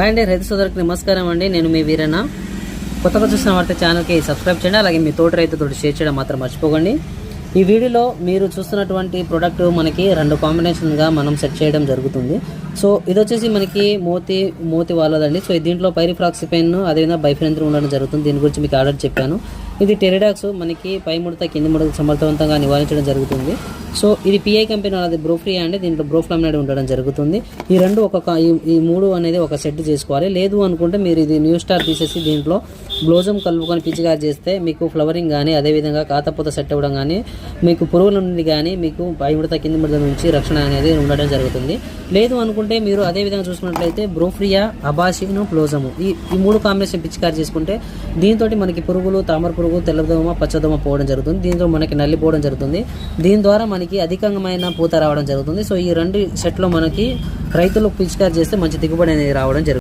Hi అండి, రైతు సోదరులకు నమస్కారం అండి. నేను మీ వీరన్న. కొత్తగా చూసిన వార్త ఛానల్కి సబ్స్క్రైబ్ చేయండి, అలాగే మీ తోటి రైతుతో షేర్ చేయడం మాత్రం మర్చిపోకండి. ఈ వీడియోలో మీరు చూస్తున్నటువంటి ప్రోడక్ట్ మనకి 2 కాంబినేషన్గా మనం సెట్ చేయడం జరుగుతుంది. సో ఇది వచ్చేసి మనకి మోతి వాళ్ళదండి. సో దీంట్లో పైరిఫ్రాక్సిపెన్ అదేవిధంగా బైఫెనిథ్రిన్ ఉండడం జరుగుతుంది. దీని గురించి మీకు ఆర్డర్ చెప్పాను. ఇది టెరిడాక్స్ మనకి పై ముడత కింది ముడత సమర్థవంతంగా నివారించడం జరుగుతుంది. సో ఇది పిఐ కంపెనీ అది బ్రోఫ్రీ అండి. దీంట్లో బ్రోఫ్లామినేట్ ఉండడం జరుగుతుంది. ఈ రెండు ఈ 3 అనేది ఒక సెట్ చేసుకోవాలి. లేదు అనుకుంటే మీరు ఇది న్యూ స్టార్ తీసేసి దీంట్లో గ్లోజం కలుపుకొని పిచికారి చేస్తే మీకు ఫ్లవరింగ్ కానీ అదేవిధంగా కాతపూత సెట్ అవ్వడం కానీ మీకు పురుగుల నుండి కానీ మీకు పై ముడత కింది ముడత నుంచి రక్షణ అనేది ఉండడం జరుగుతుంది. లేదు అనుకుంటే మీరు అదేవిధంగా చూసుకున్నట్లయితే బ్రోఫ్రియా, అబాసిను, క్లోజము ఈ 3 కాంబినేషన్ పిచికారి చేసుకుంటే దీంతో మనకి పురుగులు, తామర పురుగు, తెల్లదోమ, పచ్చదోమ పోవడం జరుగుతుంది. దీంతో మనకి నల్లిపోవడం జరుగుతుంది. దీని ద్వారా మనకి అధికమైన పూత రావడం జరుగుతుంది. సో ఈ 2 సెట్లో మనకి రైతులు పిచికారి చేస్తే మంచి దిగుబడి అనేది రావడం జరుగుతుంది.